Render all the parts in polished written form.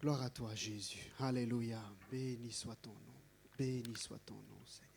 Gloire à toi, Jésus. Alléluia. Béni soit ton nom. Béni soit ton nom, Seigneur.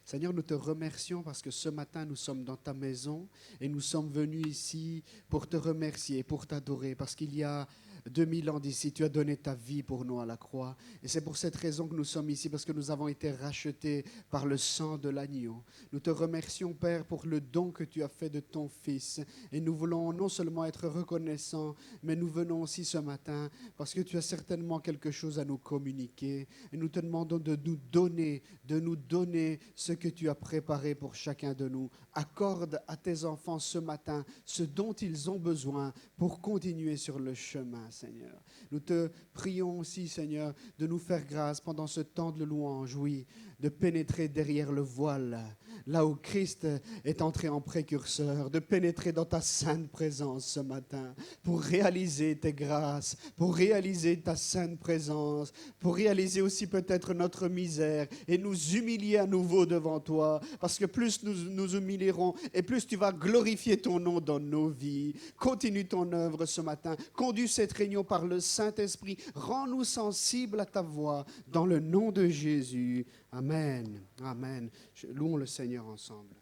Seigneur, nous te remercions parce que ce matin, nous sommes dans ta maison et nous sommes venus ici pour te remercier, pour t'adorer, parce qu'il y a 2000 ans d'ici, tu as donné ta vie pour nous à la croix. Et c'est pour cette raison que nous sommes ici, parce que nous avons été rachetés par le sang de l'agneau. Nous te remercions, Père, pour le don que tu as fait de ton Fils. Et nous voulons non seulement être reconnaissants, mais nous venons aussi ce matin parce que tu as certainement quelque chose à nous communiquer. Et nous te demandons de nous donner ce que tu as préparé pour chacun de nous. Accorde à tes enfants ce matin ce dont ils ont besoin pour continuer sur le chemin, Seigneur. Nous te prions aussi, Seigneur, de nous faire grâce pendant ce temps de louange, oui, de pénétrer derrière le voile, là où Christ est entré en précurseur, de pénétrer dans ta sainte présence ce matin, pour réaliser tes grâces, pour réaliser ta sainte présence, pour réaliser aussi peut-être notre misère et nous humilier à nouveau devant toi, parce que plus nous nous humilierons et plus tu vas glorifier ton nom dans nos vies. Continue ton œuvre ce matin, conduis cette réunion par le Saint-Esprit, rends-nous sensibles à ta voix, dans le nom de Jésus. Amen. Amen. Louons le Seigneur ensemble.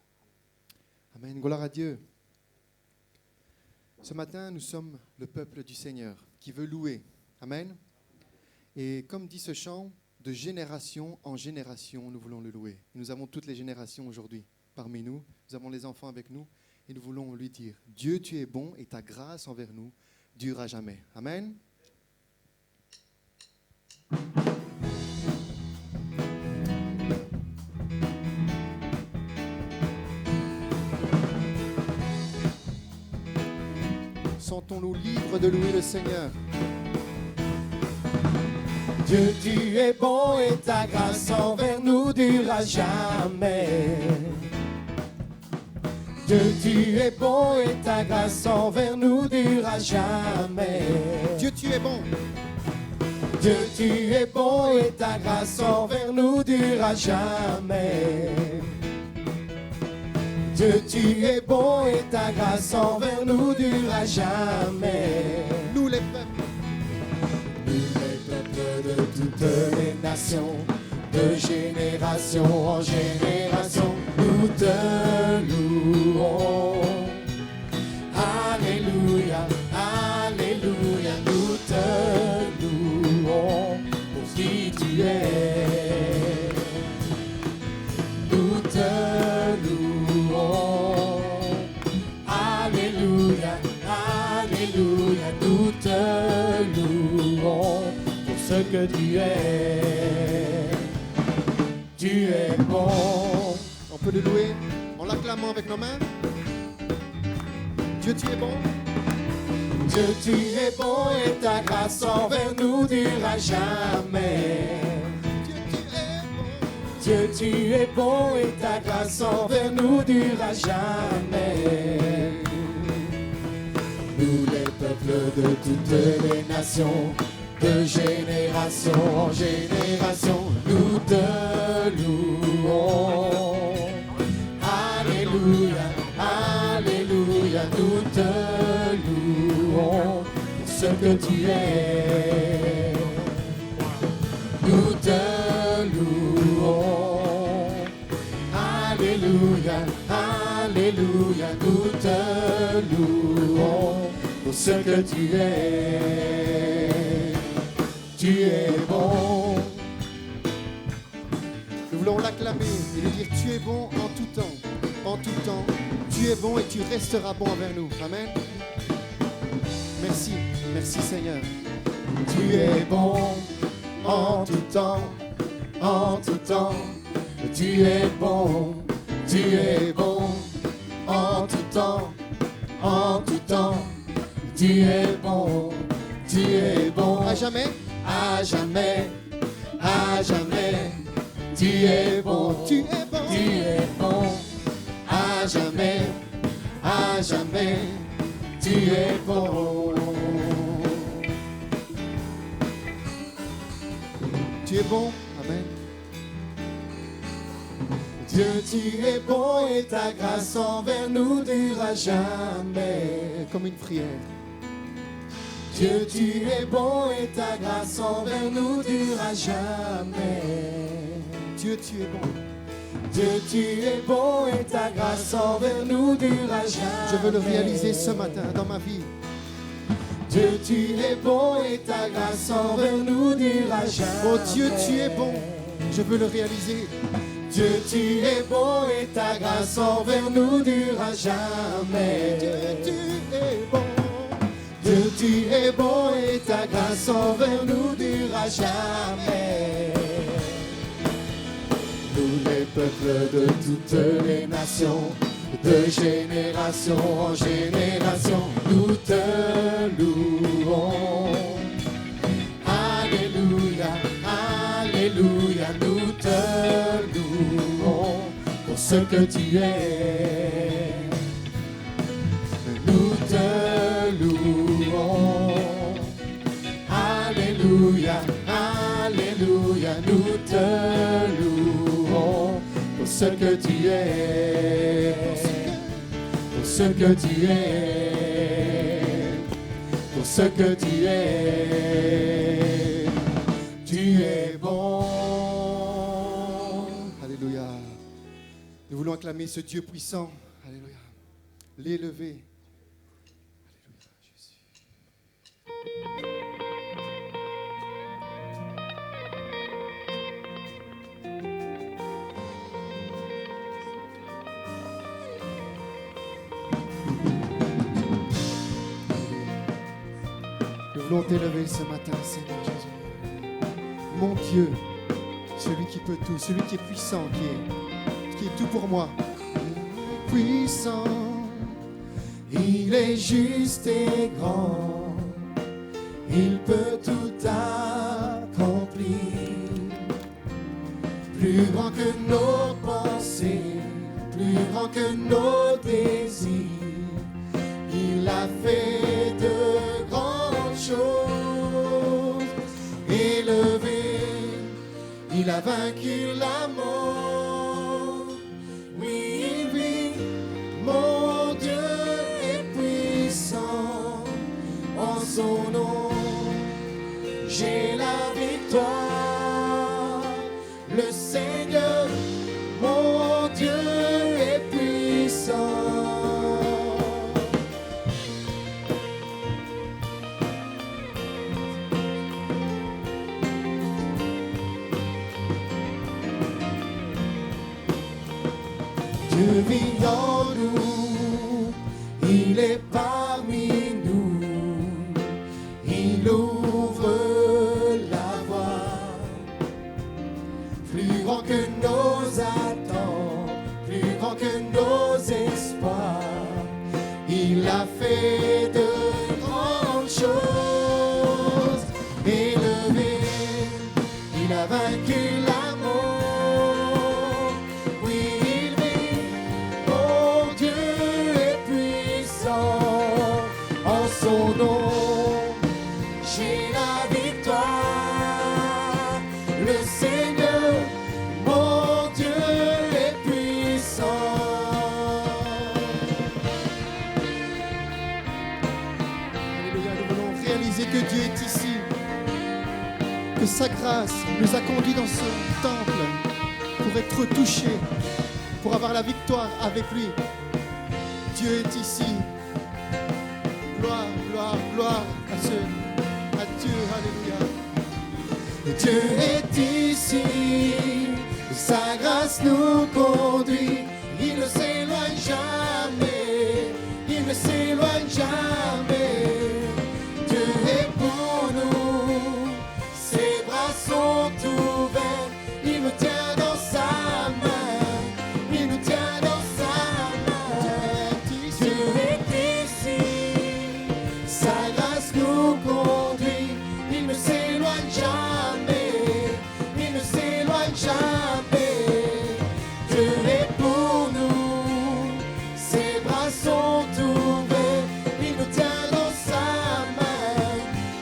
Amen. Gloire à Dieu. Ce matin, nous sommes le peuple du Seigneur qui veut louer. Amen. Et comme dit ce chant, de génération en génération, nous voulons le louer. Nous avons toutes les générations aujourd'hui parmi nous. Nous avons les enfants avec nous et nous voulons lui dire, Dieu, tu es bon et ta grâce envers nous dure à jamais. Amen. Sentons-nous libres de louer le Seigneur. Dieu, tu es bon et ta grâce envers nous dure à jamais. Dieu, tu es bon et ta grâce envers nous dure à jamais. Dieu, tu es bon. Dieu, tu es bon et ta grâce envers nous dure à jamais. Dieu, tu es bon et ta grâce envers nous dure à jamais. Nous les peuples. De toutes les nations, de génération en génération, nous te louons. Alléluia, alléluia, nous te louons pour qui tu es. Nous te louons. Alléluia, alléluia, nous te louons. Ce que tu es bon. On peut le louer en l'acclamant avec nos mains. Dieu, tu es bon. Dieu, tu es bon et ta grâce envers nous dure à jamais. Dieu, tu es bon. Dieu, tu es bon et ta grâce envers nous dure à jamais. Nous les peuples de toutes les nations, de génération en génération, nous te louons. Alléluia, alléluia, nous te louons pour ce que tu es. Nous te louons. Alléluia, alléluia, nous te louons pour ce que tu es. Tu es bon. Nous voulons l'acclamer et lui dire tu es bon en tout temps. En tout temps, tu es bon et tu resteras bon envers nous. Amen. Merci, merci Seigneur. Tu es bon en tout temps, en tout temps. Tu es bon, tu es bon en tout temps, en tout temps. Tu es bon, tu es bon. À jamais. À jamais, à jamais, tu es bon, Tu es bon. tu es bon, à jamais, tu es bon. Tu es bon. Amen. Dieu, tu es bon et ta grâce envers nous dure à jamais. Comme une prière. Dieu, tu es bon et ta grâce envers nous durera jamais. Dieu, tu es bon. Dieu, tu es bon et ta grâce envers nous durera jamais. Je veux le réaliser ce matin dans ma vie. Dieu, tu es bon et ta grâce envers nous durera jamais. Oh Dieu, tu es bon. Je veux le réaliser. Dieu, tu es bon et ta grâce envers nous durera jamais. Dieu, tu es bon. Dieu, tu es bon et ta grâce envers nous durera jamais. Nous les peuples de toutes les nations, de génération en génération, nous te louons. Alléluia, Alléluia, nous te louons pour ce que tu es. Nous te louons. Alléluia, Alléluia, nous te louons pour ce que tu es. Pour ce que tu es. Pour ce que tu es. Tu es bon. Alléluia. Nous voulons acclamer ce Dieu puissant. Alléluia. L'élever. Alléluia, Jésus. Nous voulons t'élever ce matin, Seigneur Jésus. Mon Dieu, celui qui peut tout, celui qui est puissant, qui est tout pour moi. Puissant, il est juste et grand, il peut tout accomplir, plus grand que nos pensées, plus grand que nos désirs, il a fait de grandes choses, élevé, il a vaincu la mort. Oui, oui, mon Dieu est puissant, en son nom j'ai la victoire. Le Seigneur, mon Dieu est puissant. Dieu vit en nous, il est parmi nous, il ouvre la voie, plus grand que nos attentes, plus grand que nos espoirs, il a fait de grandes choses, élevé, il a vaincu la mort. Oui, il vit, mon Dieu est puissant, en son nom j'ai la victoire. Le Seigneur, mon Dieu est puissant. Alléluia, nous voulons réaliser que Dieu est ici, que sa grâce nous a conduits dans ce temple pour être touchés, pour avoir la victoire avec lui. Dieu est ici. Gloire, gloire, gloire à Dieu. Alléluia. Dieu est ici, sa grâce nous conduit, il ne s'éloigne jamais, il ne s'éloigne jamais. Dieu est pour nous, ses bras sont ouverts, il nous tient dans sa main, il nous tient dans sa main. Dieu est ici, sa grâce nous conduit, il ne s'éloigne jamais, il ne s'éloigne jamais. Dieu est pour nous, ses bras sont ouverts, il nous tient dans sa main,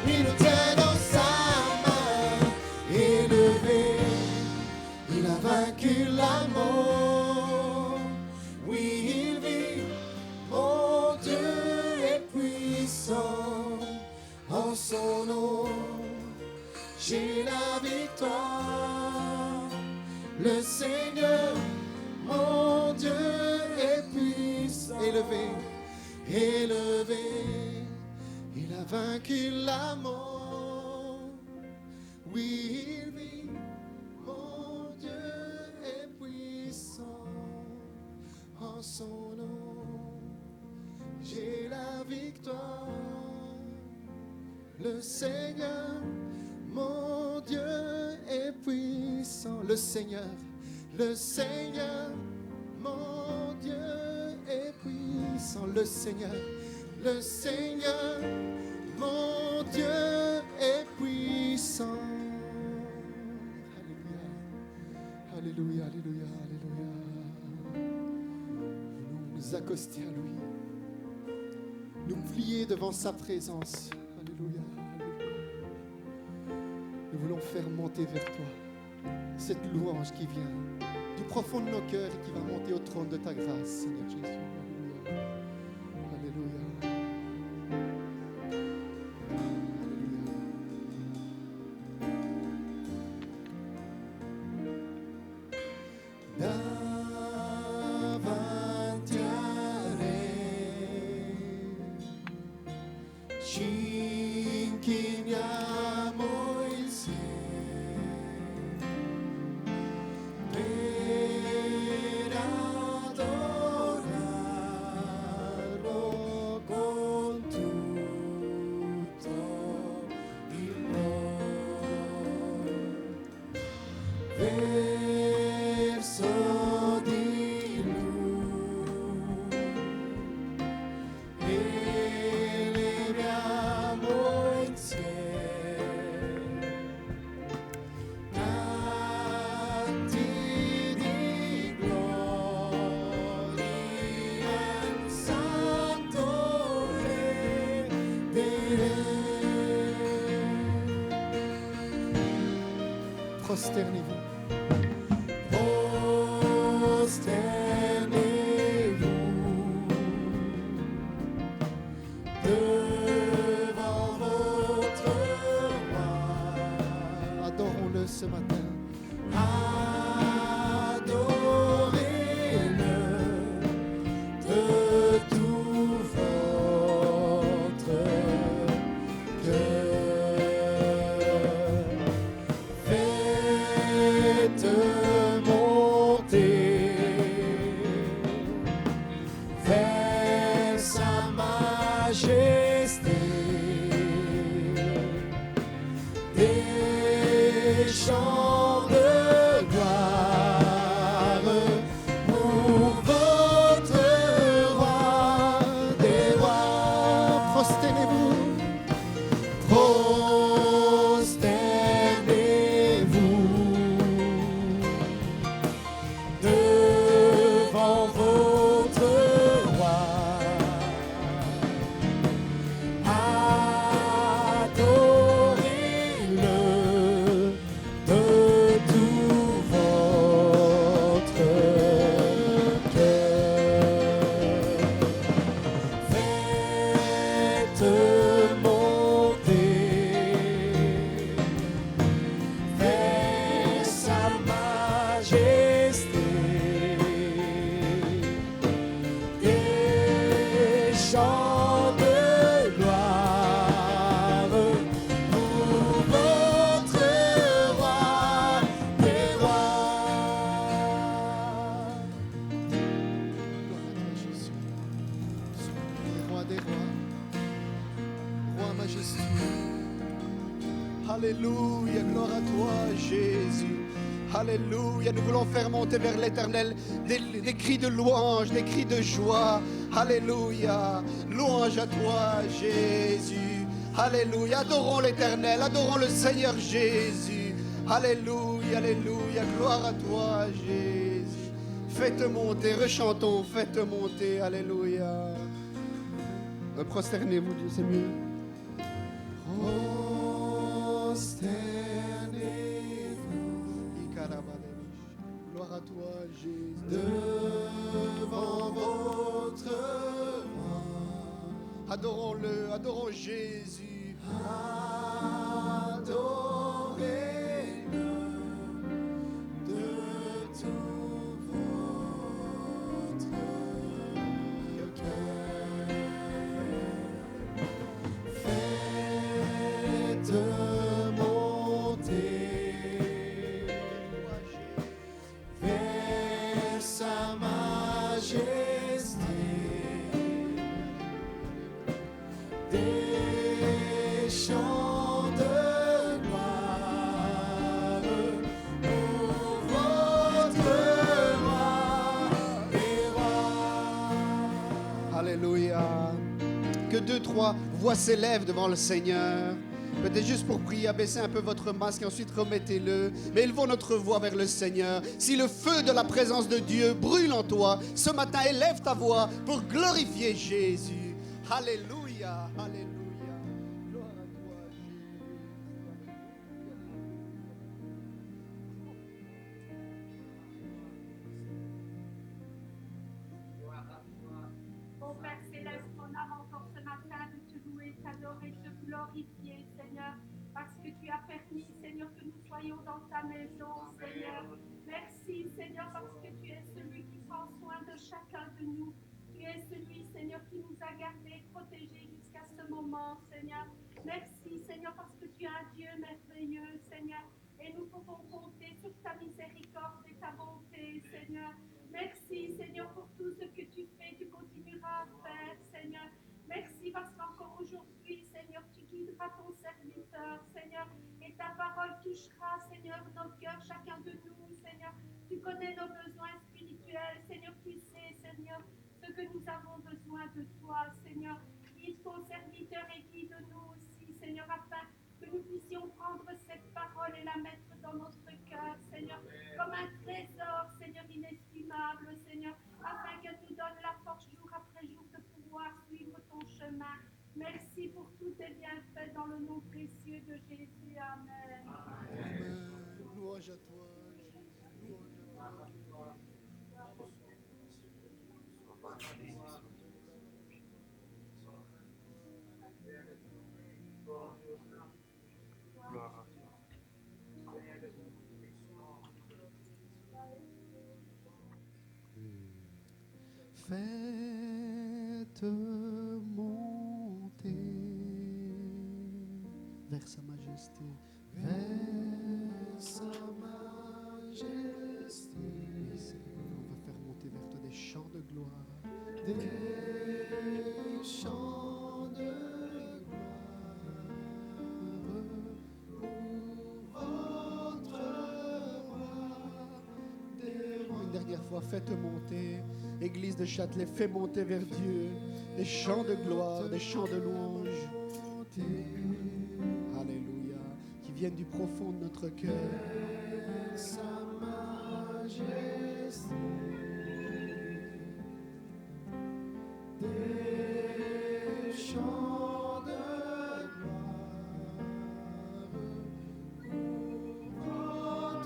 il nous tient dans sa main. Élevé, il a vaincu la mort. Oui, il vit, mon Dieu est puissant, en j'ai la victoire. Le Seigneur, mon Dieu est puissant. Élevé, Élevé, il a vaincu la mort. Oui, il vit, mon Dieu est puissant. En son nom, j'ai la victoire. Le Seigneur, mon Dieu est puissant. le Seigneur, Le Seigneur, mon Dieu est puissant. Le Seigneur, mon Dieu est puissant. Alléluia, Alléluia, Alléluia, Alléluia. Nous accoster à lui, nous plier devant sa présence. Alléluia, Alléluia. Nous voulons faire monter vers toi cette louange qui vient du profond de nos cœurs et qui va monter au trône de ta grâce, Seigneur Jésus. Alléluia. Alléluia. Davanti a lei ci inchiniamo insieme per adorarlo con tutto il cuore. Verso di lui eleviamo insieme canti di gloria al Santo Re dei Re. Prosternez-vous. Prosternez-vous devant votre roi. Adorons-le ce matin. Adorez-le de tout votre cœur. Faites monter vers sa majesté des chants de gloire pour votre roi des rois. Prosternez-vous. Prosternez-vous devant votre roi. Adorez-le de tout votre cœur. Faites monter vers sa majesté des chants de gloire pour votre roi des rois. Gloire à toi, Jésus. Roi des rois, roi majestueux. Alléluia, gloire à toi Jésus. Alléluia, nous voulons faire monter vers l'Éternel des cris de louange, des cris de joie. Alléluia, louange à toi Jésus. Alléluia, adorons l'Éternel, adorons le Seigneur Jésus. Alléluia, alléluia, gloire à toi Jésus. Faites monter, rechantons, faites monter, alléluia. Prosternez-vous, Dieu, c'est mieux. Prosternez-vous Gloire à toi Jésus. devant votre roi. Adorons-le, adorons Jésus. Adorez-le sa majesté. Des chants de gloire pour votre roi des rois. Alléluia. Que 2, 3 voix s'élèvent devant le Seigneur. Peut-être juste pour prier, abaissez un peu votre masque et ensuite remettez-le. Mais élevons notre voix vers le Seigneur. Si le feu de la présence de Dieu brûle en toi, ce matin, élève ta voix pour glorifier Jésus. Alléluia, alléluia. Gloire à toi, Ô Père Céleste, on a encore ce matin de te louer, t'adorer, te glorifier, Seigneur, parce que tu as permis, Seigneur, que nous soyons dans ta maison, Seigneur. Merci, Seigneur, parce que tu es celui qui prend soin de chacun de nous. Tu es celui, Seigneur, qui nous a gardés, protégés jusqu'à ce moment, Seigneur. Merci, Seigneur, parce que tu es un Dieu merveilleux, Seigneur. Et nous pouvons compter sur ta miséricorde et ta bonté, Seigneur. Merci, Seigneur, pour tout ce que tu fais, tu continueras à faire, Seigneur. Merci parce qu'encore aujourd'hui, Seigneur, tu guideras ton serviteur, Seigneur, et ta parole touchera, Seigneur, nos cœurs, chacun de nous, Seigneur. Tu connais nos besoins spirituels, Seigneur, tu sais, Seigneur, ce que nous avons besoin de toi, Seigneur. Guide ton serviteur et guide-nous aussi, Seigneur, afin que nous puissions prendre cette parole et la mettre dans notre cœur, Seigneur, comme un trésor, Seigneur, inestimable, Seigneur, afin qu'elle nous donne la force jour après jour de pouvoir suivre ton chemin. Merci pour tous tes bienfaits dans le nom précieux de Jésus. Amen. Amen. Louange à toi, Jésus. Louange à toi. Faites monter vers sa majesté, Vers sa majesté, on va faire monter vers toi des chants de gloire. des chants de gloire pour votre roi des rois. Une dernière fois, faites monter, Église de Châtelet, fais monter vers Dieu des chants de gloire, des chants de louange. Alléluia, qui viennent du profond de notre cœur. Sa majesté, des chants de gloire pour votre roi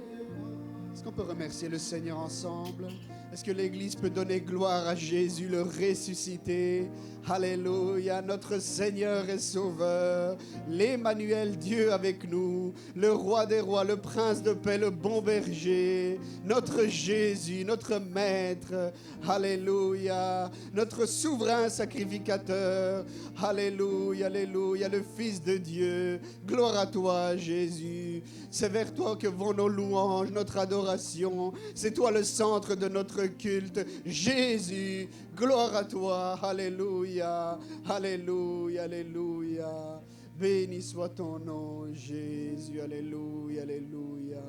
des rois. Est-ce qu'on peut remercier le Seigneur ensemble? Est-ce que l'Église peut donner gloire à Jésus, le ressuscité? Alléluia, notre Seigneur et Sauveur, l'Emmanuel, Dieu avec nous, le Roi des rois, le Prince de paix, le bon berger, notre Jésus, notre Maître, Alléluia, notre souverain sacrificateur, Alléluia, Alléluia, le Fils de Dieu, gloire à toi Jésus, c'est vers toi que vont nos louanges, notre adoration, c'est toi le centre de notre culte, Jésus, gloire à toi, Alléluia, Alléluia, Alléluia. Béni soit ton nom, Jésus, Alléluia, Alléluia.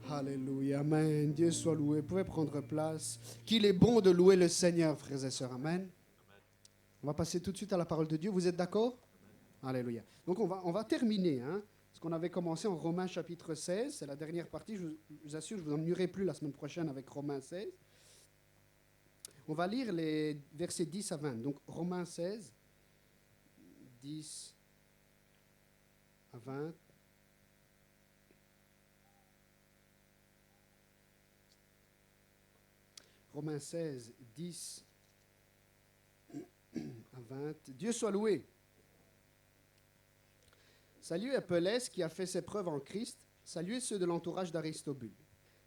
Alléluia, Amen. Dieu soit loué. Vous pouvez prendre place. Qu'il est bon de louer le Seigneur, frères et sœurs. Amen. On va passer tout de suite à la parole de Dieu. Vous êtes d'accord? Alléluia. Donc on va terminer, ce qu'on avait commencé en Romains chapitre 16. C'est la dernière partie. Je vous assure, je ne vous ennuierai plus la semaine prochaine avec Romains 16. On va lire les versets 10 à 20. Donc Romains 16, 10 à 20. Romains 16, 10 à 20. Dieu soit loué. Saluez Apollos qui a fait ses preuves en Christ. Saluez ceux de l'entourage d'Aristobule.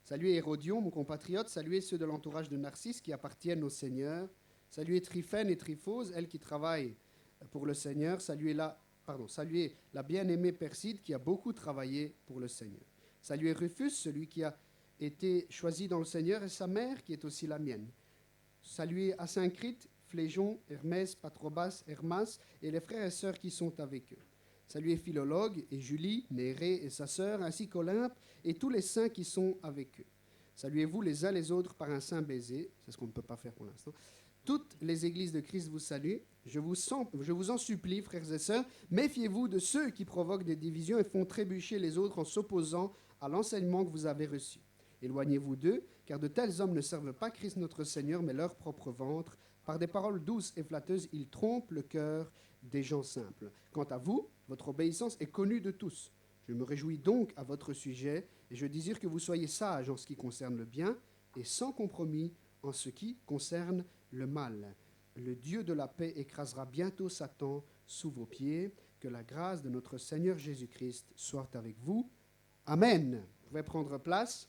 Saluez Hérodion, mon compatriote. Saluez ceux de l'entourage de Narcisse qui appartiennent au Seigneur. Saluez Tryphène et Tryphose, elles qui travaillent pour le Seigneur. Saluez la bien-aimée Perside qui a beaucoup travaillé pour le Seigneur. Saluez Rufus, celui qui a été choisi dans le Seigneur, et sa mère, qui est aussi la mienne. Saluez Asyncrite, Phlégon, Hermès, Patrobas, Hermas, et les frères et sœurs qui sont avec eux. Saluez Philologue et Julie, Nérée et sa sœur, ainsi qu'Olympe, et tous les saints qui sont avec eux. Saluez-vous les uns les autres par un saint baiser. C'est ce qu'on ne peut pas faire pour l'instant. Toutes les églises de Christ vous saluent. Je vous en supplie, frères et sœurs, méfiez-vous de ceux qui provoquent des divisions et font trébucher les autres en s'opposant à l'enseignement que vous avez reçu. Éloignez-vous d'eux, car de tels hommes ne servent pas Christ notre Seigneur, mais leur propre ventre. Par des paroles douces et flatteuses, ils trompent le cœur des gens simples. Quant à vous, votre obéissance est connue de tous. Je me réjouis donc à votre sujet, et je désire que vous soyez sages en ce qui concerne le bien, et sans compromis en ce qui concerne le mal. Le Dieu de la paix écrasera bientôt Satan sous vos pieds. Que la grâce de notre Seigneur Jésus-Christ soit avec vous. Amen. Vous pouvez prendre place.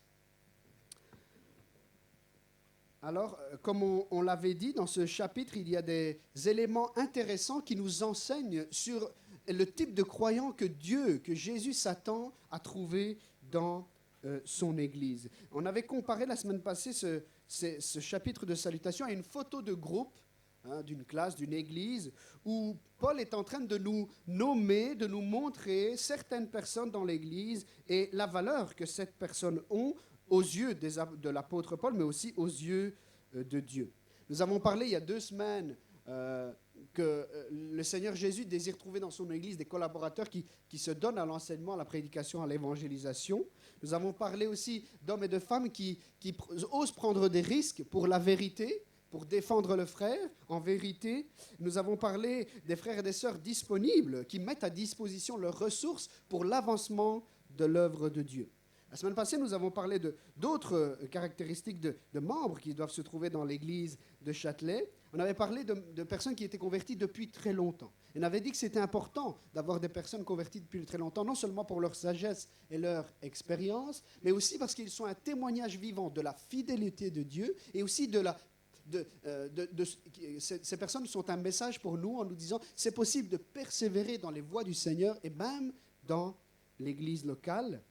Alors, comme on l'avait dit, dans ce chapitre, il y a des éléments intéressants qui nous enseignent sur le type de croyant que Dieu, que Jésus s'attend à trouver dans son Église. On avait comparé la semaine passée ce chapitre de salutation à une photo de groupe, d'une classe, d'une église, où Paul est en train de nous nommer, de nous montrer certaines personnes dans l'église et la valeur que ces personnes ont aux yeux de l'apôtre Paul, mais aussi aux yeux de Dieu. Nous avons parlé il y a 2 semaines que le Seigneur Jésus désire trouver dans son Église des collaborateurs qui se donnent à l'enseignement, à la prédication, à l'évangélisation. Nous avons parlé aussi d'hommes et de femmes qui osent prendre des risques pour la vérité, pour défendre le frère en vérité. Nous avons parlé des frères et des sœurs disponibles qui mettent à disposition leurs ressources pour l'avancement de l'œuvre de Dieu. La semaine passée, nous avons parlé d'autres caractéristiques de membres qui doivent se trouver dans l'église de Châtelet. On avait parlé de personnes qui étaient converties depuis très longtemps. Et on avait dit que c'était important d'avoir des personnes converties depuis très longtemps, non seulement pour leur sagesse et leur expérience, mais aussi parce qu'ils sont un témoignage vivant de la fidélité de Dieu et aussi ces personnes sont un message pour nous en nous disant c'est possible de persévérer dans les voies du Seigneur et même dans l'église locale.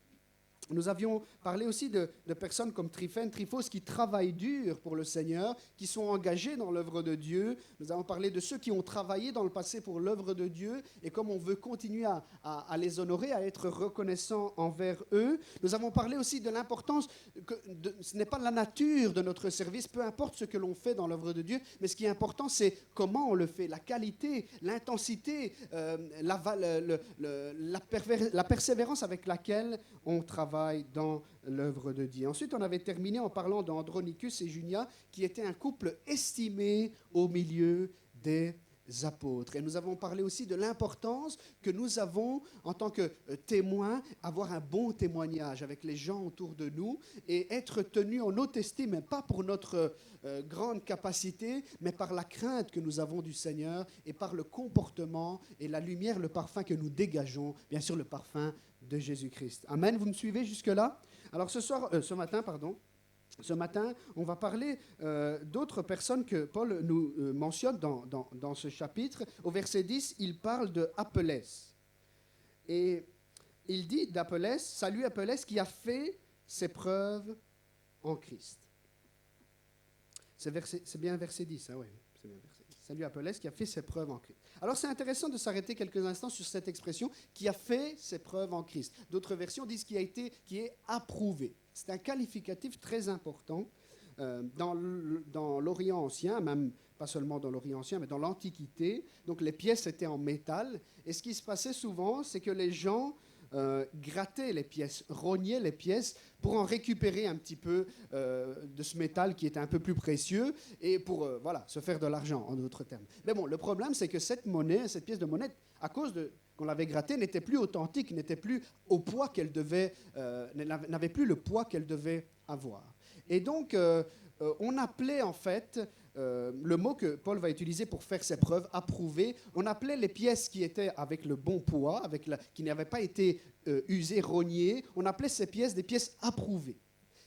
Nous avions parlé aussi de personnes comme Tryphène, Tryphos qui travaillent dur pour le Seigneur, qui sont engagés dans l'œuvre de Dieu. Nous avons parlé de ceux qui ont travaillé dans le passé pour l'œuvre de Dieu et comme on veut continuer à les honorer, à être reconnaissant envers eux. Nous avons parlé aussi de l'importance que ce n'est pas la nature de notre service, peu importe ce que l'on fait dans l'œuvre de Dieu, mais ce qui est important, c'est comment on le fait, la qualité, l'intensité, la persévérance avec laquelle on travaille dans l'œuvre de Dieu. Ensuite, on avait terminé en parlant d'Andronicus et Junia, qui étaient un couple estimé au milieu des apôtres. Et nous avons parlé aussi de l'importance que nous avons, en tant que témoins, avoir un bon témoignage avec les gens autour de nous et être tenus en haute estime, pas pour notre grande capacité, mais par la crainte que nous avons du Seigneur et par le comportement et la lumière, le parfum que nous dégageons, bien sûr le parfum de Jésus-Christ. Amen, vous me suivez jusque-là? Alors ce matin, on va parler d'autres personnes que Paul nous mentionne dans ce chapitre. Au verset 10, il parle de Apelles. Et il dit d'Apelles, « Salut Apelles qui a fait ses preuves en Christ. » C'est bien verset 10, hein, ouais, c'est bien verset 10. Salut Apelles qui a fait ses preuves en Christ. Alors c'est intéressant de s'arrêter quelques instants sur cette expression qui a fait ses preuves en Christ. D'autres versions disent qui est approuvé. C'est un qualificatif très important dans l'Orient ancien, même pas seulement dans l'Orient ancien, mais dans l'Antiquité. Donc les pièces étaient en métal. Et ce qui se passait souvent, c'est que les gens grattaient les pièces, rognaient les pièces pour en récupérer un petit peu de ce métal qui était un peu plus précieux et pour se faire de l'argent, en d'autres termes. Mais bon, le problème, c'est que cette pièce de monnaie, à cause qu'on l'avait grattée, n'était plus authentique, n'était plus au poids qu'elle devait, n'avait plus le poids qu'elle devait avoir. Et donc, on appelait en fait le mot que Paul va utiliser pour faire ses preuves, approuver, on appelait les pièces qui étaient avec le bon poids, qui n'avaient pas été usées, rognées, on appelait ces pièces des pièces approuvées.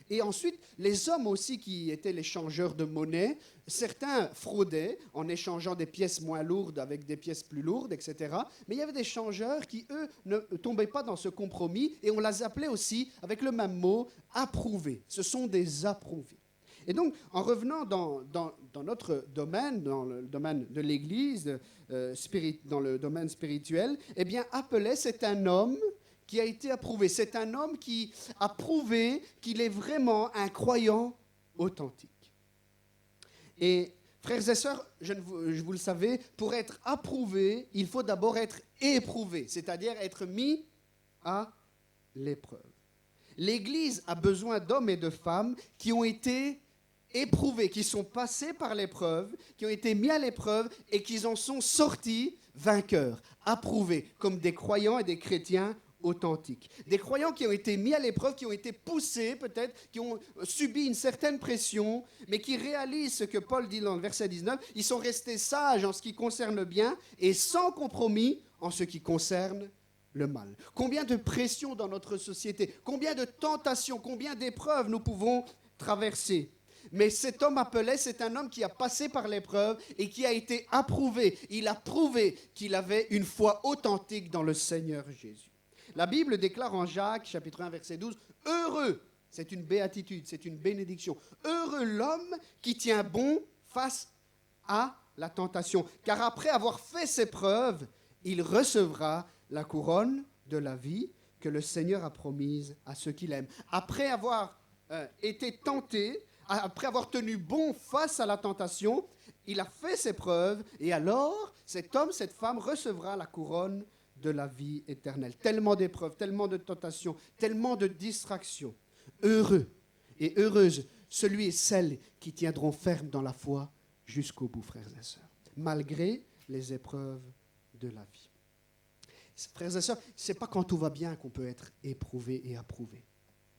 Et ensuite, les hommes aussi qui étaient les changeurs de monnaie, certains fraudaient en échangeant des pièces moins lourdes avec des pièces plus lourdes, etc. Mais il y avait des changeurs qui, eux, ne tombaient pas dans ce compromis et on les appelait aussi, avec le même mot, approuvés. Ce sont des approuvés. Et donc, en revenant dans notre domaine, dans le domaine de l'Église, dans le domaine spirituel, eh bien, Apollos, c'est un homme qui a été approuvé. C'est un homme qui a prouvé qu'il est vraiment un croyant authentique. Et frères et sœurs, vous le savez, pour être approuvé, il faut d'abord être éprouvé, c'est-à-dire être mis à l'épreuve. L'Église a besoin d'hommes et de femmes qui ont été éprouvés, qui sont passés par l'épreuve, qui ont été mis à l'épreuve et qui en sont sortis vainqueurs, approuvés comme des croyants et des chrétiens authentiques. Des croyants qui ont été mis à l'épreuve, qui ont été poussés peut-être, qui ont subi une certaine pression, mais qui réalisent ce que Paul dit dans le verset 19, ils sont restés sages en ce qui concerne le bien et sans compromis en ce qui concerne le mal. Combien de pression dans notre société, combien de tentations, combien d'épreuves nous pouvons traverser. Mais cet homme appelé, c'est un homme qui a passé par l'épreuve et qui a été approuvé. Il a prouvé qu'il avait une foi authentique dans le Seigneur Jésus. La Bible déclare en Jacques, chapitre 1, verset 12, « Heureux », c'est une béatitude, c'est une bénédiction, « Heureux l'homme qui tient bon face à la tentation, car après avoir fait ses preuves, il recevra la couronne de la vie que le Seigneur a promise à ceux qui l'aiment. » Après avoir été tenté, après avoir tenu bon face à la tentation, il a fait ses preuves et alors cet homme, cette femme recevra la couronne de la vie éternelle. Tellement d'épreuves, tellement de tentations, tellement de distractions. Heureux et heureuse celui et celle qui tiendront ferme dans la foi jusqu'au bout, frères et sœurs, malgré les épreuves de la vie. Frères et sœurs, ce n'est pas quand tout va bien qu'on peut être éprouvé et approuvé.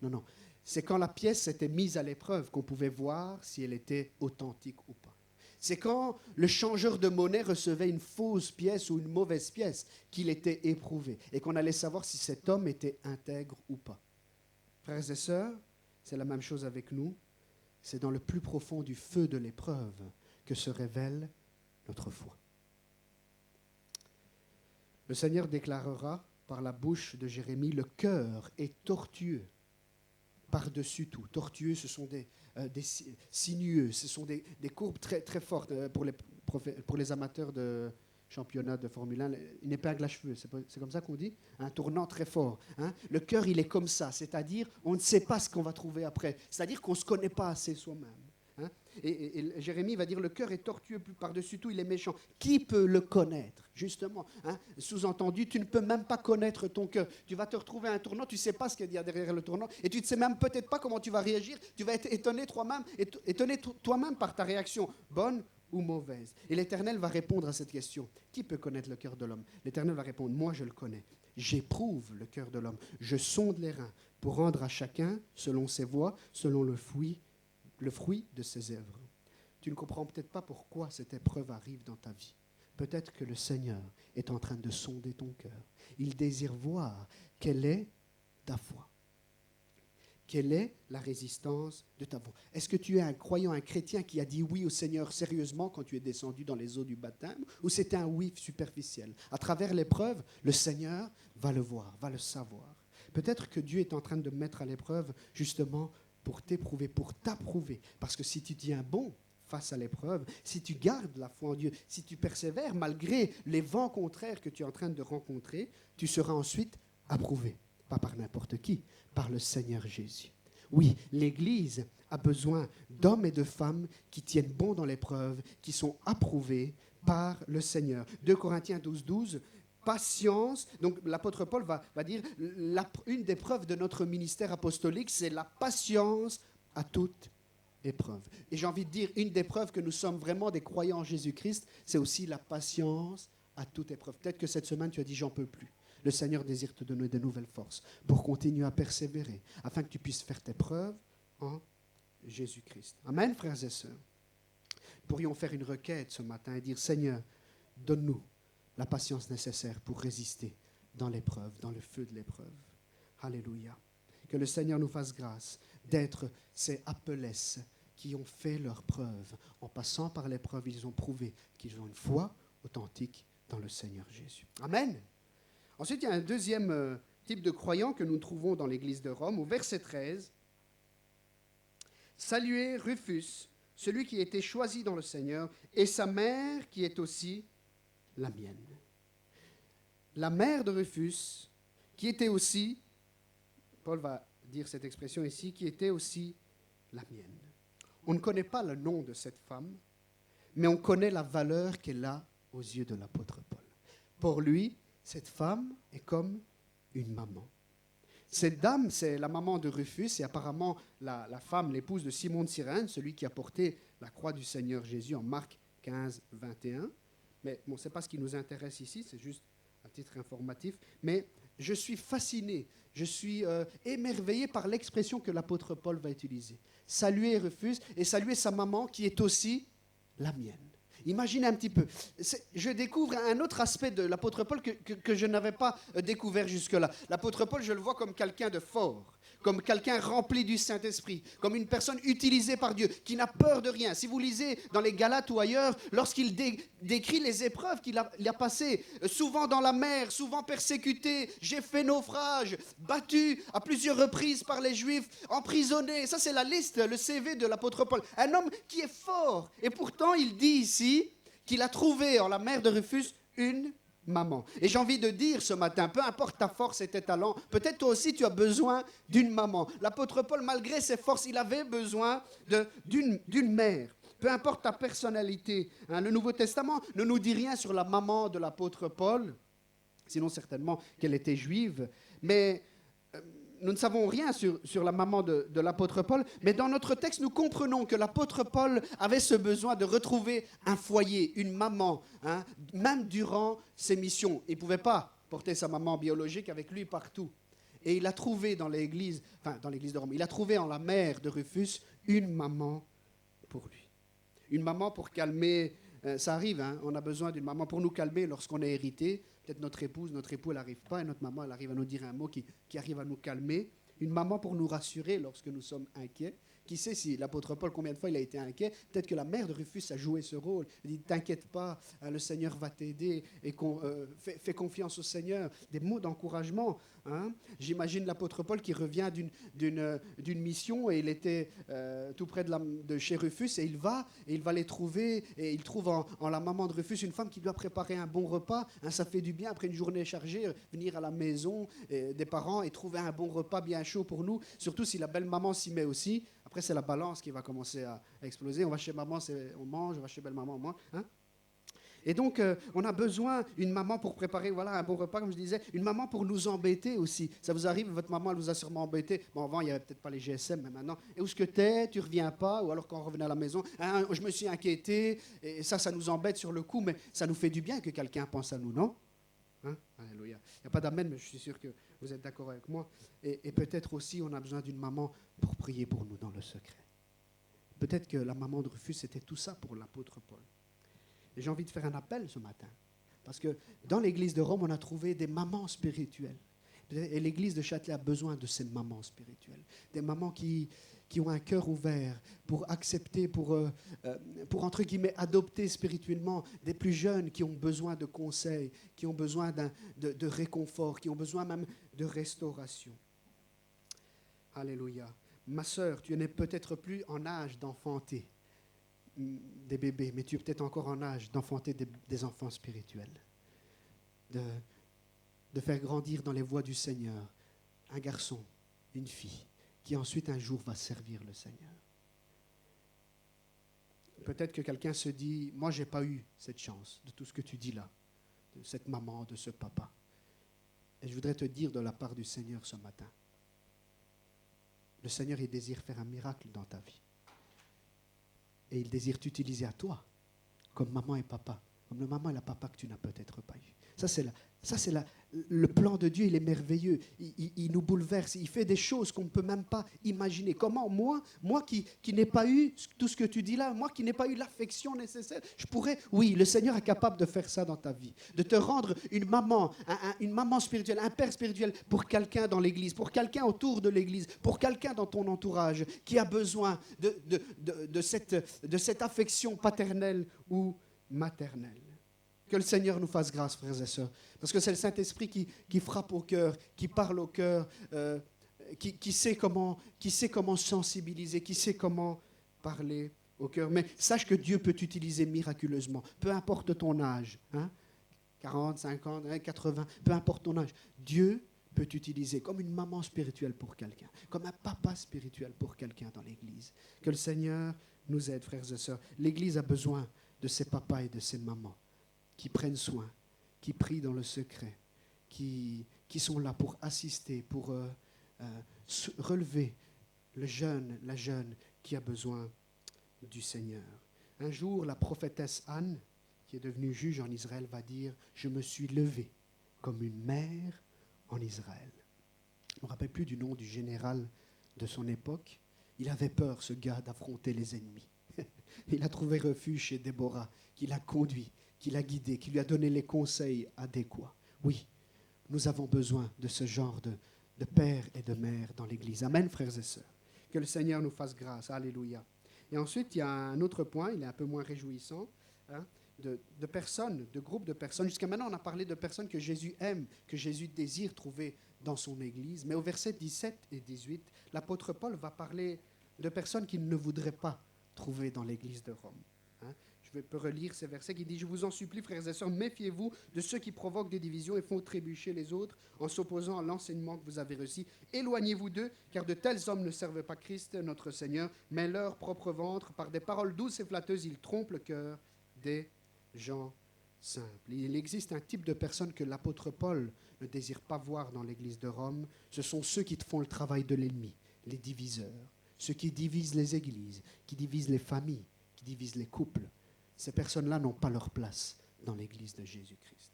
Non, non. C'est quand la pièce était mise à l'épreuve qu'on pouvait voir si elle était authentique ou pas. C'est quand le changeur de monnaie recevait une fausse pièce ou une mauvaise pièce qu'il était éprouvé et qu'on allait savoir si cet homme était intègre ou pas. Frères et sœurs, c'est la même chose avec nous. C'est dans le plus profond du feu de l'épreuve que se révèle notre foi. Le Seigneur déclarera par la bouche de Jérémie, « Le cœur est tortueux par-dessus tout. » Tortueux, ce sont des sinueux, ce sont des courbes très, très fortes pour les amateurs de championnat de Formule 1. Une épingle à cheveux, c'est comme ça qu'on dit, un tournant très fort. Hein. Le cœur, il est comme ça, c'est-à-dire on ne sait pas ce qu'on va trouver après, c'est-à-dire qu'on ne se connaît pas assez soi-même. Hein. Et Jérémie va dire, le cœur est tortueux par-dessus tout, il est méchant. Qui peut le connaître, justement, hein? Sous-entendu, tu ne peux même pas connaître ton cœur. Tu vas te retrouver à un tournant, tu ne sais pas ce qu'il y a derrière le tournant, et tu ne sais même peut-être pas comment tu vas réagir. Tu vas être étonné toi-même par ta réaction, bonne ou mauvaise. Et l'Éternel va répondre à cette question. Qui peut connaître le cœur de l'homme? L'Éternel va répondre, moi je le connais. J'éprouve le cœur de l'homme. Je sonde les reins pour rendre à chacun, selon ses voies, selon le fruit de ses œuvres. Tu ne comprends peut-être pas pourquoi cette épreuve arrive dans ta vie. Peut-être que le Seigneur est en train de sonder ton cœur. Il désire voir quelle est ta foi. Quelle est la résistance de ta foi? Est-ce que tu es un croyant, un chrétien qui a dit oui au Seigneur sérieusement quand tu es descendu dans les eaux du baptême, ou c'était un oui superficiel? À travers l'épreuve, le Seigneur va le voir, va le savoir. Peut-être que Dieu est en train de mettre à l'épreuve justement pour t'éprouver, pour t'approuver. Parce que si tu tiens bon face à l'épreuve, si tu gardes la foi en Dieu, si tu persévères malgré les vents contraires que tu es en train de rencontrer, tu seras ensuite approuvé. Pas par n'importe qui, par le Seigneur Jésus. Oui, l'Église a besoin d'hommes et de femmes qui tiennent bon dans l'épreuve, qui sont approuvés par le Seigneur. 2 Corinthiens 12, patience. Donc l'apôtre Paul va dire, une des preuves de notre ministère apostolique, c'est la patience à toute épreuve. Et j'ai envie de dire, une des preuves que nous sommes vraiment des croyants en Jésus-Christ, c'est aussi la patience à toute épreuve. Peut-être que cette semaine, tu as dit, j'en peux plus. Le Seigneur désire te donner de nouvelles forces pour continuer à persévérer, afin que tu puisses faire tes preuves en Jésus-Christ. Amen, frères et sœurs. Nous pourrions faire une requête ce matin et dire, Seigneur, donne-nous la patience nécessaire pour résister dans l'épreuve, dans le feu de l'épreuve. Alléluia. Que le Seigneur nous fasse grâce d'être ces apelesses qui ont fait leur preuve. En passant par l'épreuve, ils ont prouvé qu'ils ont une foi authentique dans le Seigneur Jésus. Amen. Ensuite, il y a un deuxième type de croyant que nous trouvons dans l'Église de Rome, au verset 13. Saluez Rufus, celui qui a été choisi dans le Seigneur, et sa mère qui est aussi la mienne. La mère de Rufus, qui était aussi, Paul va dire cette expression ici, qui était aussi la mienne. On ne connaît pas le nom de cette femme, mais on connaît la valeur qu'elle a aux yeux de l'apôtre Paul. Pour lui, cette femme est comme une maman. Cette dame, c'est la maman de Rufus et apparemment la femme, l'épouse de Simon de Cyrène, celui qui a porté la croix du Seigneur Jésus en Marc 15, 21. Mais bon, ce n'est pas ce qui nous intéresse ici, c'est juste à titre informatif. Mais je suis fasciné, je suis émerveillé par l'expression que l'apôtre Paul va utiliser. Saluer Rufus et saluer sa maman qui est aussi la mienne. Imaginez un petit peu. Je découvre un autre aspect de l'apôtre Paul que je n'avais pas découvert jusque-là. L'apôtre Paul, je le vois comme quelqu'un de fort, comme quelqu'un rempli du Saint-Esprit, comme une personne utilisée par Dieu, qui n'a peur de rien. Si vous lisez dans les Galates ou ailleurs, lorsqu'il décrit les épreuves qu'il a passées, souvent dans la mer, souvent persécuté, j'ai fait naufrage, battu à plusieurs reprises par les Juifs, emprisonné. Ça, c'est la liste, le CV de l'apôtre Paul. Un homme qui est fort. Et pourtant, il dit ici qu'il a trouvé en la mère de Rufus une maman. Et j'ai envie de dire ce matin, peu importe ta force et tes talents, peut-être toi aussi tu as besoin d'une maman. L'apôtre Paul, malgré ses forces, il avait besoin d'une mère. Peu importe ta personnalité. Hein, le Nouveau Testament ne nous dit rien sur la maman de l'apôtre Paul, sinon certainement qu'elle était juive. Mais nous ne savons rien sur la maman de l'apôtre Paul, mais dans notre texte, nous comprenons que l'apôtre Paul avait ce besoin de retrouver un foyer, une maman, hein, même durant ses missions. Il ne pouvait pas porter sa maman biologique avec lui partout. Et il a trouvé dans l'église de Rome, il a trouvé en la mère de Rufus une maman pour lui. Une maman pour calmer, ça arrive, hein, on a besoin d'une maman pour nous calmer lorsqu'on est hérité. Peut-être notre époux, elle n'arrive pas, et notre maman, elle arrive à nous dire un mot qui arrive à nous calmer. Une maman pour nous rassurer lorsque nous sommes inquiets. Qui sait si l'apôtre Paul, combien de fois il a été inquiet? Peut-être que la mère de Rufus a joué ce rôle. Elle dit, t'inquiète pas, le Seigneur va t'aider, et fais confiance au Seigneur. Des mots d'encouragement. Hein? J'imagine l'apôtre Paul qui revient d'une mission, et il était tout près de chez Rufus, et il va les trouver, et il trouve en la maman de Rufus une femme qui doit préparer un bon repas. Hein, ça fait du bien, après une journée chargée, venir à la maison des parents et trouver un bon repas bien chaud pour nous, surtout si la belle-maman s'y met aussi. Après, c'est la balance qui va commencer à exploser. On va chez maman, on mange, on va chez belle-maman, on mange. Hein? Et donc, on a besoin d'une maman pour préparer un bon repas, comme je disais. Une maman pour nous embêter aussi. Ça vous arrive, votre maman, elle vous a sûrement embêté. Bon, avant, il n'y avait peut-être pas les GSM, mais maintenant. Et où est-ce que t'es? Tu reviens pas? Ou alors, quand on revenait à la maison, hein, je me suis inquiété. Et ça nous embête sur le coup, mais ça nous fait du bien que quelqu'un pense à nous, non? Hein? Alléluia. Il n'y a pas d'amen, mais je suis sûr que vous êtes d'accord avec moi. Et peut-être aussi, on a besoin d'une maman pour prier pour nous dans le secret. Peut-être que la maman de Rufus, c'était tout ça pour l'apôtre Paul. Et j'ai envie de faire un appel ce matin. Parce que dans l'église de Rome, on a trouvé des mamans spirituelles. Et l'église de Châtelet a besoin de ces mamans spirituelles. Des mamans qui ont un cœur ouvert pour accepter, pour entre guillemets, adopter spirituellement des plus jeunes qui ont besoin de conseils, qui ont besoin de réconfort, qui ont besoin même de restauration. Alléluia. Ma sœur, tu n'es peut-être plus en âge d'enfanter des bébés, mais tu es peut-être encore en âge d'enfanter des enfants spirituels, de faire grandir dans les voies du Seigneur un garçon, une fille, qui ensuite un jour va servir le Seigneur. Peut-être que quelqu'un se dit, moi je n'ai pas eu cette chance de tout ce que tu dis là, de cette maman, de ce papa. Et je voudrais te dire de la part du Seigneur ce matin, le Seigneur, il désire faire un miracle dans ta vie. Et il désire t'utiliser à toi, comme maman et papa, comme le maman et le papa que tu n'as peut-être pas eu. Le plan de Dieu, il est merveilleux. Il nous bouleverse. Il fait des choses qu'on ne peut même pas imaginer. Comment moi qui n'ai pas eu tout ce que tu dis là, moi qui n'ai pas eu l'affection nécessaire, je pourrais, oui, le Seigneur est capable de faire ça dans ta vie. De te rendre une maman spirituelle, un père spirituel pour quelqu'un dans l'église, pour quelqu'un autour de l'église, pour quelqu'un dans ton entourage qui a besoin de cette affection paternelle ou maternelle. Que le Seigneur nous fasse grâce, frères et sœurs. Parce que c'est le Saint-Esprit qui frappe au cœur, qui parle au cœur, qui sait comment sensibiliser, qui sait comment parler au cœur. Mais sache que Dieu peut t'utiliser miraculeusement, peu importe ton âge, 40, 50, 80, peu importe ton âge. Dieu peut t'utiliser comme une maman spirituelle pour quelqu'un, comme un papa spirituel pour quelqu'un dans l'Église. Que le Seigneur nous aide, frères et sœurs. L'Église a besoin de ses papas et de ses mamans qui prennent soin, qui prient dans le secret, qui sont là pour assister, pour relever le jeune, la jeune qui a besoin du Seigneur. Un jour, la prophétesse Anne, qui est devenue juge en Israël, va dire « Je me suis levée comme une mère en Israël ». Je ne me rappelle plus du nom du général de son époque. Il avait peur, ce gars, d'affronter les ennemis. Il a trouvé refuge chez Déborah, qui l'a conduit, qui l'a guidé, qui lui a donné les conseils adéquats. Oui, nous avons besoin de ce genre de père et de mère dans l'Église. Amen, frères et sœurs. Que le Seigneur nous fasse grâce. Alléluia. Et ensuite, il y a un autre point, il est un peu moins réjouissant, de personnes, de groupes de personnes. Jusqu'à maintenant, on a parlé de personnes que Jésus aime, que Jésus désire trouver dans son Église. Mais au verset 17 et 18, l'apôtre Paul va parler de personnes qu'il ne voudrait pas trouver dans l'Église de Rome. Je peux relire ces versets qui disent « Je vous en supplie, frères et sœurs, méfiez-vous de ceux qui provoquent des divisions et font trébucher les autres en s'opposant à l'enseignement que vous avez reçu. Éloignez-vous d'eux, car de tels hommes ne servent pas Christ, notre Seigneur, mais leur propre ventre. Par des paroles douces et flatteuses, ils trompent le cœur des gens simples. » Il existe un type de personnes que l'apôtre Paul ne désire pas voir dans l'Église de Rome. Ce sont ceux qui font le travail de l'ennemi, les diviseurs, ceux qui divisent les églises, qui divisent les familles, qui divisent les couples. Ces personnes-là n'ont pas leur place dans l'Église de Jésus-Christ.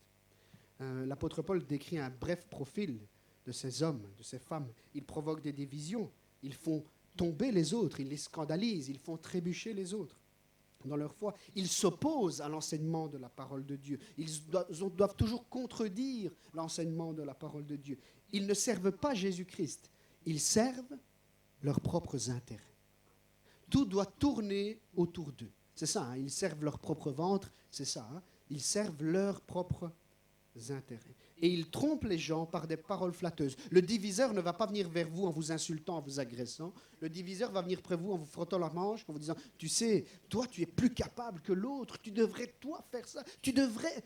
L'apôtre Paul décrit un bref profil de ces hommes, de ces femmes. Ils provoquent des divisions, ils font tomber les autres, ils les scandalisent, ils font trébucher les autres dans leur foi. Ils s'opposent à l'enseignement de la parole de Dieu. Ils doivent toujours contredire l'enseignement de la parole de Dieu. Ils ne servent pas Jésus-Christ, ils servent leurs propres intérêts. Tout doit tourner autour d'eux. C'est ça, ils servent leur propre ventre, c'est ça, ils servent leurs propres intérêts. Et ils trompent les gens par des paroles flatteuses. Le diviseur ne va pas venir vers vous en vous insultant, en vous agressant. Le diviseur va venir près de vous en vous frottant la manche, en vous disant « Tu sais, toi, tu es plus capable que l'autre, tu devrais, toi, faire ça, tu devrais... »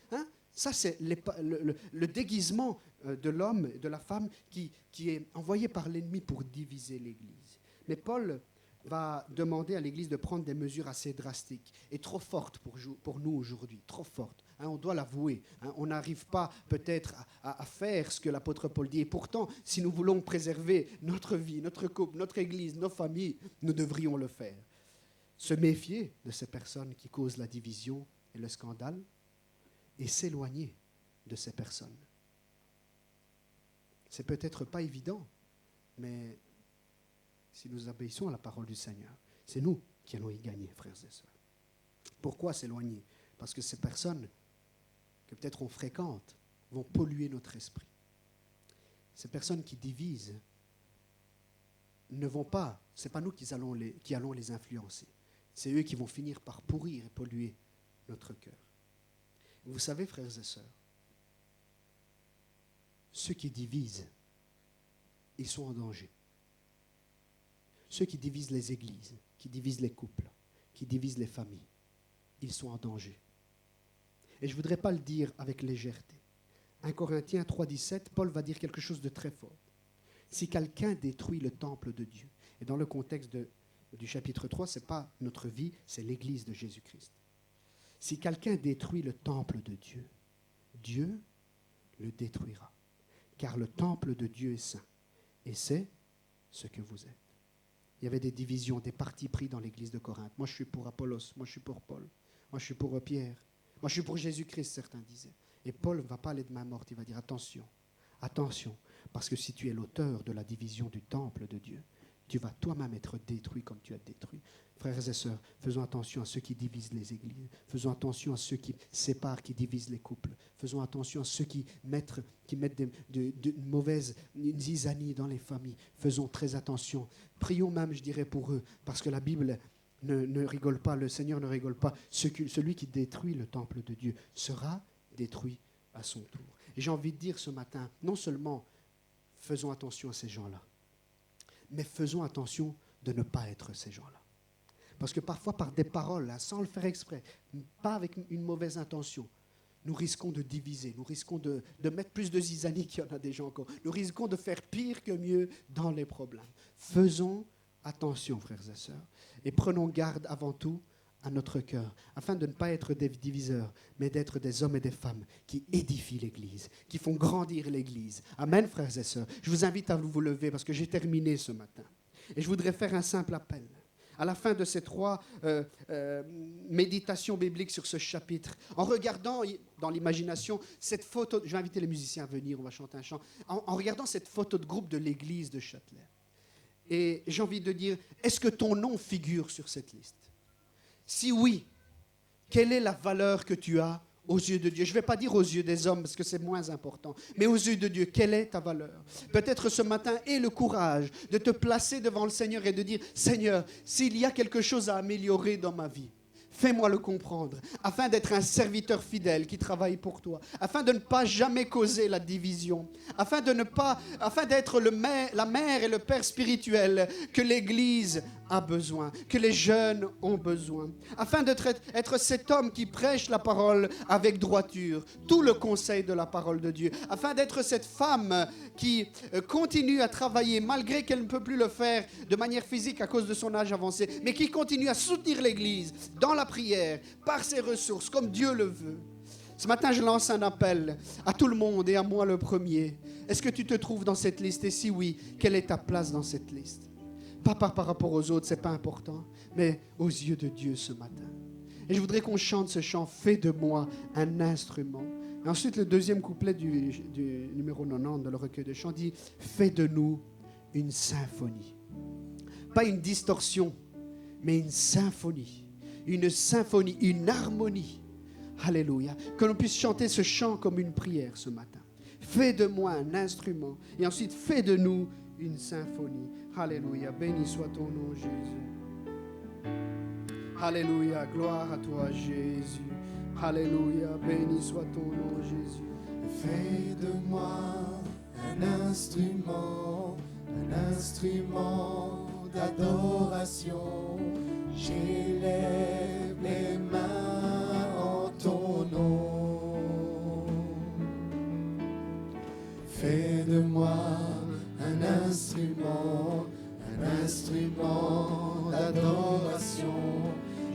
Ça, c'est le déguisement de l'homme et de la femme qui est envoyé par l'ennemi pour diviser l'Église. Mais Paul va demander à l'Église de prendre des mesures assez drastiques et trop fortes pour nous aujourd'hui, trop fortes. On doit l'avouer. On n'arrive pas peut-être à faire ce que l'apôtre Paul dit. Et pourtant, si nous voulons préserver notre vie, notre couple, notre Église, nos familles, nous devrions le faire. Se méfier de ces personnes qui causent la division et le scandale et s'éloigner de ces personnes. C'est peut-être pas évident, mais si nous obéissons à la parole du Seigneur, c'est nous qui allons y gagner, frères et sœurs. Pourquoi s'éloigner? Parce que ces personnes que peut-être on fréquente vont polluer notre esprit. Ces personnes qui divisent ne vont pas, ce n'est pas nous qui allons les influencer. C'est eux qui vont finir par pourrir et polluer notre cœur. Vous savez, frères et sœurs, ceux qui divisent, ils sont en danger. Ceux qui divisent les églises, qui divisent les couples, qui divisent les familles, ils sont en danger. Et je ne voudrais pas le dire avec légèreté. 1 Corinthiens 3,17, Paul va dire quelque chose de très fort. Si quelqu'un détruit le temple de Dieu, et dans le contexte du chapitre 3, ce n'est pas notre vie, c'est l'Église de Jésus-Christ. Si quelqu'un détruit le temple de Dieu, Dieu le détruira. Car le temple de Dieu est saint, et c'est ce que vous êtes. Il y avait des divisions, des partis pris dans l'église de Corinthe. Moi, je suis pour Apollos. Moi, je suis pour Paul. Moi, je suis pour Pierre. Moi, je suis pour Jésus-Christ, certains disaient. Et Paul ne va pas aller de main morte, il va dire attention, attention, parce que si tu es l'auteur de la division du temple de Dieu, tu vas toi-même être détruit comme tu as détruit. Frères et sœurs, faisons attention à ceux qui divisent les églises. Faisons attention à ceux qui séparent, qui divisent les couples. Faisons attention à ceux qui mettent de mauvaises zizanies dans les familles. Faisons très attention. Prions même, je dirais, pour eux, parce que la Bible ne rigole pas, le Seigneur ne rigole pas. Celui qui détruit le temple de Dieu sera détruit à son tour. Et j'ai envie de dire ce matin, non seulement faisons attention à ces gens-là, mais faisons attention de ne pas être ces gens-là. Parce que parfois, par des paroles, sans le faire exprès, pas avec une mauvaise intention, nous risquons de diviser, nous risquons de mettre plus de zizanie qu'il y en a déjà encore. Nous risquons de faire pire que mieux dans les problèmes. Faisons attention, frères et sœurs, et prenons garde avant tout à notre cœur, afin de ne pas être des diviseurs, mais d'être des hommes et des femmes qui édifient l'Église, qui font grandir l'Église. Amen, frères et sœurs. Je vous invite à vous lever parce que j'ai terminé ce matin. Et je voudrais faire un simple appel. À la fin de ces 3 méditations bibliques sur ce chapitre, en regardant dans l'imagination cette photo, je vais inviter les musiciens à venir, on va chanter un chant, en regardant cette photo de groupe de l'église de Châtelet. Et j'ai envie de dire, est-ce que ton nom figure sur cette liste? Si oui, quelle est la valeur que tu as aux yeux de Dieu? Je ne vais pas dire aux yeux des hommes parce que c'est moins important, mais aux yeux de Dieu, quelle est ta valeur? Peut-être ce matin, aie le courage de te placer devant le Seigneur et de dire, Seigneur, s'il y a quelque chose à améliorer dans ma vie, fais-moi le comprendre, afin d'être un serviteur fidèle qui travaille pour toi, afin de ne pas jamais causer la division, afin d'être la mère et le père spirituel que l'Église a besoin, que les jeunes ont besoin, afin d'être cet homme qui prêche la parole avec droiture, tout le conseil de la parole de Dieu, afin d'être cette femme qui continue à travailler malgré qu'elle ne peut plus le faire de manière physique à cause de son âge avancé, mais qui continue à soutenir l'Église dans la prière, par ses ressources, comme Dieu le veut. Ce matin, je lance un appel à tout le monde et à moi le premier. Est-ce que tu te trouves dans cette liste? Et si oui, quelle est ta place dans cette liste? Pas par rapport aux autres, c'est pas important, mais aux yeux de Dieu ce matin. Et je voudrais qu'on chante ce chant, fais de moi un instrument. Et ensuite, le deuxième couplet du numéro 90 de le recueil de chants dit, fais de nous une symphonie. Pas une distorsion, mais une symphonie. Une symphonie, une harmonie. Alléluia. Que l'on puisse chanter ce chant comme une prière ce matin. Fais de moi un instrument. Et ensuite, fais de nous une symphonie. Alléluia. Béni soit ton nom, Jésus. Alléluia. Gloire à toi, Jésus. Alléluia. Béni soit ton nom, Jésus. Fais de moi un instrument d'adoration. J'élève les mains en ton nom. Fais de moi un instrument d'adoration.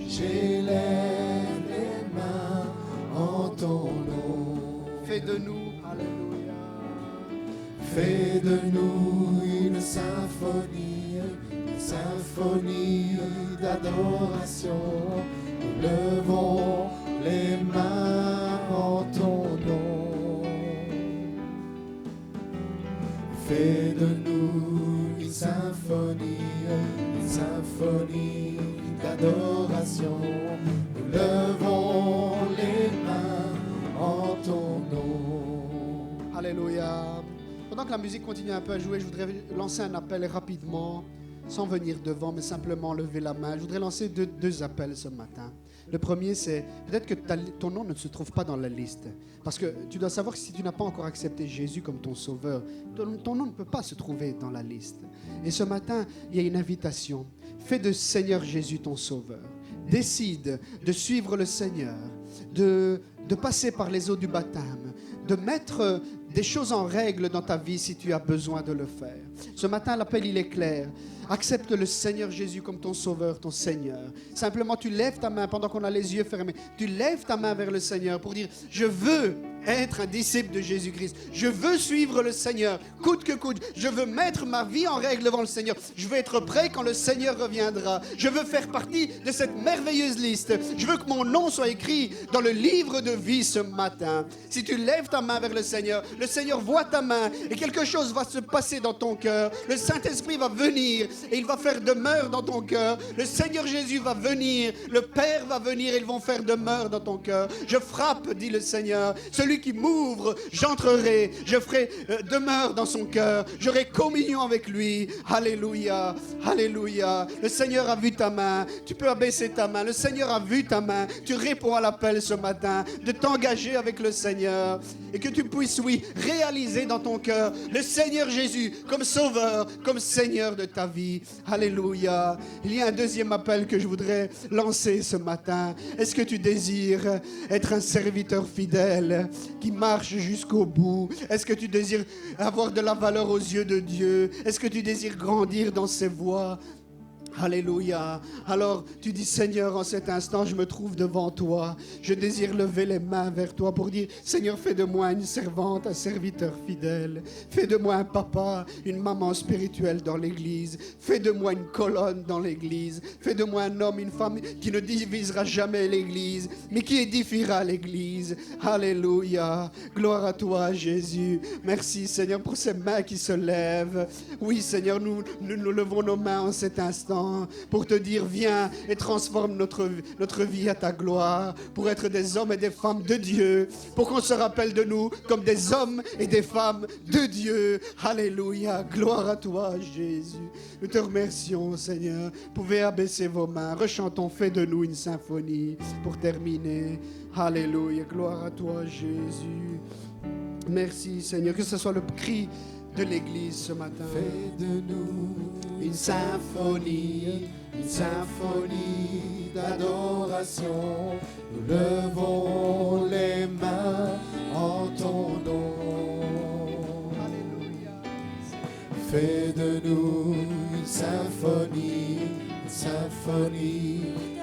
J'élève les mains en ton nom. Fais de nous, alléluia. Fais de nous une symphonie d'adoration. Nous levons les mains en ton nom. Fais de nous une symphonie d'adoration. Nous levons les mains en ton nom. Alléluia. Pendant que la musique continue un peu à jouer, je voudrais lancer un appel rapidement, sans venir devant, mais simplement lever la main. Je voudrais lancer deux appels ce matin. Le premier, c'est peut-être que ton nom ne se trouve pas dans la liste. Parce que tu dois savoir que si tu n'as pas encore accepté Jésus comme ton sauveur, ton nom ne peut pas se trouver dans la liste. Et ce matin, il y a une invitation. Fais de Seigneur Jésus ton sauveur. Décide de suivre le Seigneur, de passer par les eaux du baptême, de mettre des choses en règle dans ta vie si tu as besoin de le faire. Ce matin, l'appel, il est clair. Accepte le Seigneur Jésus comme ton sauveur, ton Seigneur. Simplement, tu lèves ta main pendant qu'on a les yeux fermés. Tu lèves ta main vers le Seigneur pour dire, je veux être un disciple de Jésus-Christ. Je veux suivre le Seigneur, coûte que coûte. Je veux mettre ma vie en règle devant le Seigneur. Je veux être prêt quand le Seigneur reviendra. Je veux faire partie de cette merveilleuse liste. Je veux que mon nom soit écrit dans le livre de vie ce matin. Si tu lèves ta main vers le Seigneur voit ta main et quelque chose va se passer dans ton cœur. Le Saint-Esprit va venir et il va faire demeure dans ton cœur. Le Seigneur Jésus va venir, le Père va venir et ils vont faire demeure dans ton cœur. Je frappe, dit le Seigneur. Celui qui m'ouvre, j'entrerai, je ferai demeure dans son cœur. J'aurai communion avec lui. Alléluia, alléluia. Le Seigneur a vu ta main. Tu peux abaisser ta main. Le Seigneur a vu ta main. Tu réponds à l'appel ce matin de t'engager avec le Seigneur et que tu puisses, oui, réaliser dans ton cœur le Seigneur Jésus comme sauveur, comme Seigneur de ta vie. Alléluia. Il y a un deuxième appel que je voudrais lancer ce matin. Est-ce que tu désires être un serviteur fidèle qui marche jusqu'au bout? Est-ce que tu désires avoir de la valeur aux yeux de Dieu? Est-ce que tu désires grandir dans ses voies? Alléluia. Alors tu dis, Seigneur, en cet instant, je me trouve devant toi. Je désire lever les mains vers toi pour dire, Seigneur, fais de moi une servante, un serviteur fidèle. Fais de moi un papa, une maman spirituelle dans l'église. Fais de moi une colonne dans l'église. Fais de moi un homme, une femme qui ne divisera jamais l'église, mais qui édifiera l'église. Alléluia. Gloire à toi, Jésus. Merci, Seigneur, pour ces mains qui se lèvent. Oui, Seigneur, nous levons nos mains en cet instant pour te dire, viens et transforme notre vie à ta gloire, pour être des hommes et des femmes de Dieu, pour qu'on se rappelle de nous comme des hommes et des femmes de Dieu. Alléluia, gloire à toi, Jésus. Nous te remercions, Seigneur. Vous pouvez abaisser vos mains, rechantons, fais de nous une symphonie pour terminer. Alléluia, gloire à toi, Jésus. Merci, Seigneur, que ce soit le cri de l'Église ce matin. Fais de nous une symphonie d'adoration. Nous levons les mains en ton nom. Alléluia. Fais de nous une symphonie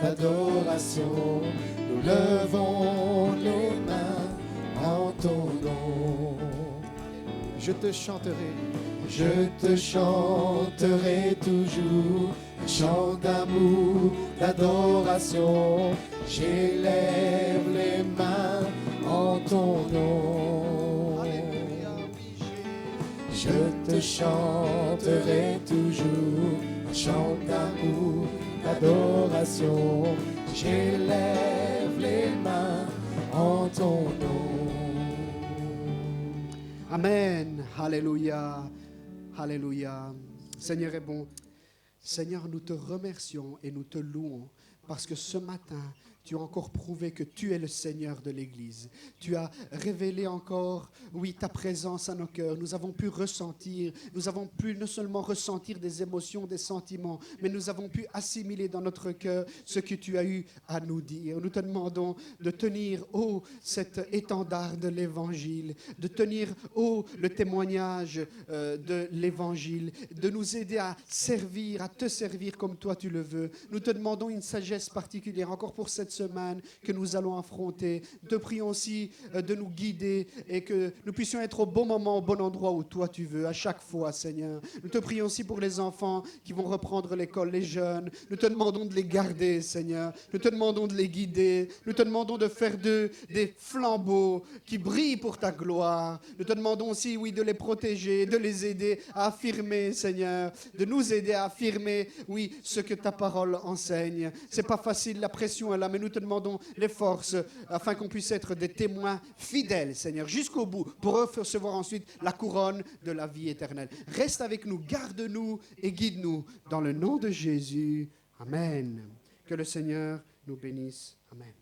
d'adoration. Nous levons les mains en ton nom. Je te chanterai. Je te chanterai toujours un chant d'amour, d'adoration. J'élève les mains en ton nom. Je te chanterai toujours un chant d'amour, d'adoration. J'élève les mains en ton nom. Amen. Alléluia. Alléluia. Seigneur est bon. Seigneur, nous te remercions et nous te louons parce que ce matin, tu as encore prouvé que tu es le Seigneur de l'Église. Tu as révélé encore, oui, ta présence à nos cœurs. Nous avons pu ressentir, nous avons pu non seulement ressentir des émotions, des sentiments, mais nous avons pu assimiler dans notre cœur ce que tu as eu à nous dire. Nous te demandons de tenir haut cet étendard de l'Évangile, de tenir haut le témoignage de l'Évangile, de nous aider à servir, à te servir comme toi tu le veux. Nous te demandons une sagesse particulière encore pour cette semaine que nous allons affronter. Te prions aussi de nous guider et que nous puissions être au bon moment, au bon endroit où toi tu veux, à chaque fois, Seigneur. Nous te prions aussi pour les enfants qui vont reprendre l'école, les jeunes. Nous te demandons de les garder, Seigneur. Nous te demandons de les guider. Nous te demandons de faire d'eux des flambeaux qui brillent pour ta gloire. Nous te demandons aussi, oui, de les protéger, de les aider à affirmer, Seigneur, de nous aider à affirmer, oui, ce que ta parole enseigne. C'est pas facile, la pression est là, mais nous te demandons les forces afin qu'on puisse être des témoins fidèles, Seigneur, jusqu'au bout, pour recevoir ensuite la couronne de la vie éternelle. Reste avec nous, garde-nous et guide-nous dans le nom de Jésus. Amen. Que le Seigneur nous bénisse. Amen.